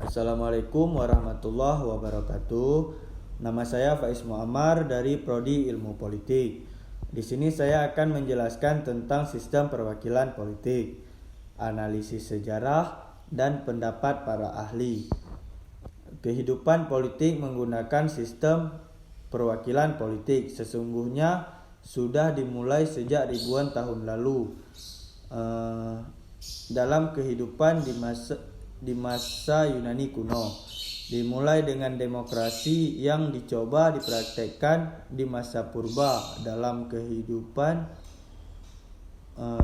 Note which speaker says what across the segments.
Speaker 1: Assalamualaikum warahmatullahi wabarakatuh. Nama saya Faiz Muammar dari Prodi Ilmu Politik. Di sini saya akan menjelaskan tentang sistem perwakilan politik, analisis sejarah, dan pendapat para ahli. Kehidupan politik menggunakan sistem perwakilan politik sesungguhnya sudah dimulai sejak ribuan tahun lalu. Dalam kehidupan di masa Yunani kuno, dimulai dengan demokrasi yang dicoba dipraktekkan di masa purba dalam kehidupan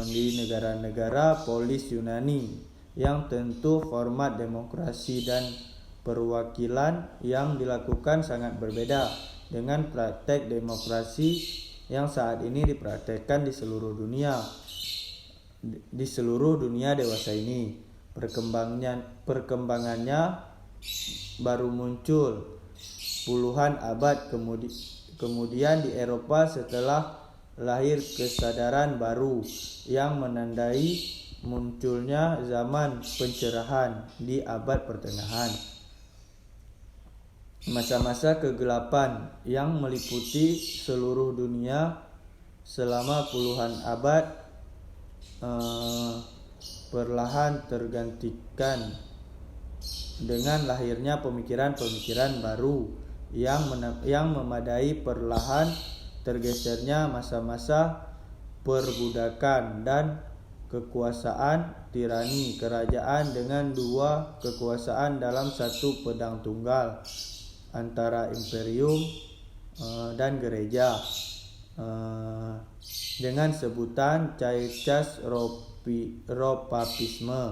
Speaker 1: di negara-negara polis Yunani, yang tentu format demokrasi dan perwakilan yang dilakukan sangat berbeda dengan praktek demokrasi yang saat ini dipraktekkan di seluruh dunia dewasa ini. Perkembangannya baru muncul puluhan abad kemudian di Eropa setelah lahir kesadaran baru yang menandai munculnya zaman pencerahan di abad pertengahan. Masa-masa kegelapan yang meliputi seluruh dunia selama puluhan abad perlahan tergantikan dengan lahirnya pemikiran-pemikiran baru yang memadai. Perlahan tergesernya masa-masa perbudakan dan kekuasaan tirani kerajaan dengan dua kekuasaan dalam satu pedang tunggal antara imperium dan gereja dengan sebutan Caecas Ropapisme.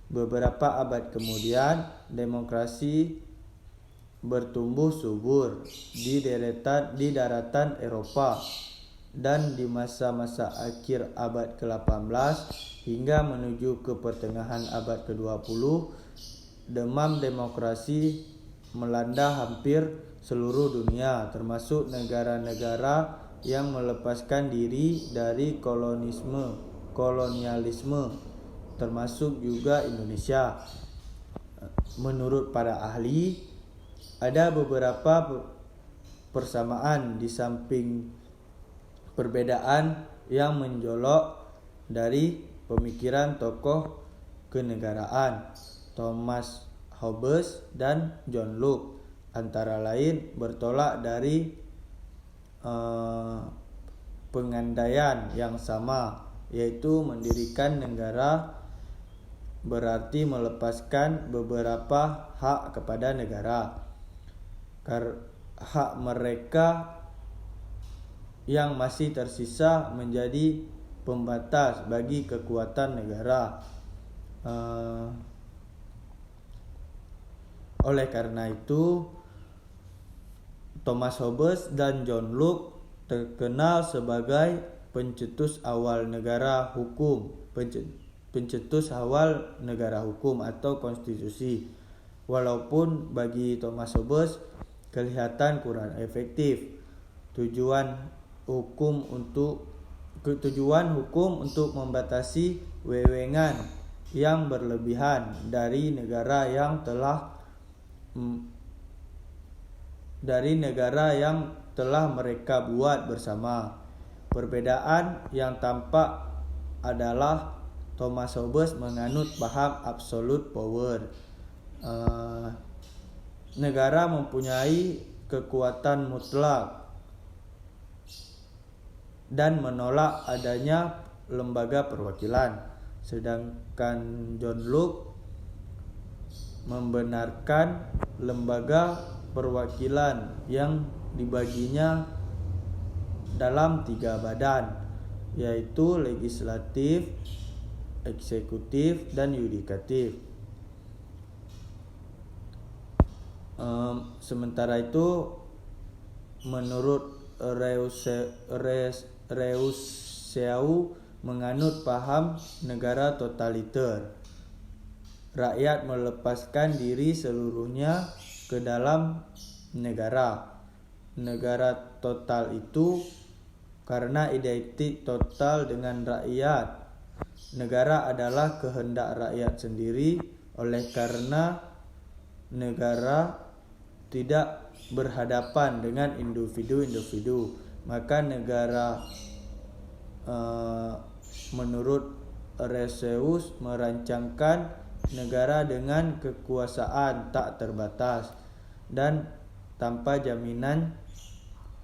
Speaker 1: Beberapa abad kemudian demokrasi bertumbuh subur di daratan Eropa, dan di masa-masa akhir abad ke-18 hingga menuju ke pertengahan abad ke-20 demam demokrasi melanda hampir seluruh dunia, termasuk negara-negara yang melepaskan diri dari kolonialisme, termasuk juga Indonesia. Menurut para ahli, ada beberapa persamaan di samping perbedaan yang menjolok dari pemikiran tokoh kenegaraan Thomas Hobbes dan John Locke. Antara lain bertolak dari pengandaian yang sama, yaitu mendirikan negara berarti melepaskan beberapa hak kepada negara. Hak mereka yang masih tersisa menjadi pembatas bagi kekuatan negara. Oleh karena itu, Thomas Hobbes dan John Locke terkenal sebagai pencetus awal negara hukum atau konstitusi. Walaupun bagi Thomas Hobbes kelihatan kurang efektif tujuan hukum untuk membatasi wewengan yang berlebihan dari negara yang telah mereka buat bersama. Perbedaan yang tampak adalah Thomas Hobbes menganut paham absolute power. Negara mempunyai kekuatan mutlak dan menolak adanya lembaga perwakilan. Sedangkan John Locke membenarkan lembaga perwakilan yang dibaginya dalam 3 badan, yaitu legislatif, eksekutif, dan yudikatif. Sementara itu, menurut Rousseau menganut paham negara totaliter. Rakyat melepaskan diri seluruhnya ke dalam negara. Negara total itu karena identik total dengan rakyat. Negara adalah kehendak rakyat sendiri. Oleh karena negara tidak berhadapan dengan individu-individu, maka negara menurut Reseus merancangkan negara dengan kekuasaan tak terbatas dan tanpa jaminan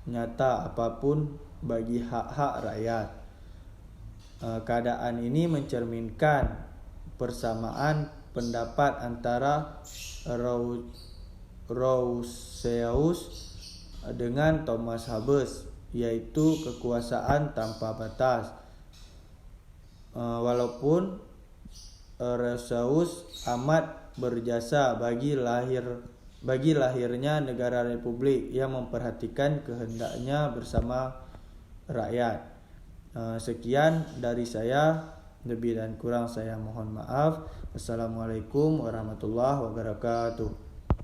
Speaker 1: nyata apapun bagi hak-hak rakyat. Keadaan ini mencerminkan persamaan pendapat antara Rousseau dengan Thomas Hobbes, yaitu kekuasaan tanpa batas. Walaupun Rousseau amat berjasa bagi lahirnya negara republik yang memperhatikan kehendaknya bersama rakyat. Sekian dari saya, lebih dan kurang saya mohon maaf. Assalamualaikum warahmatullahi wabarakatuh.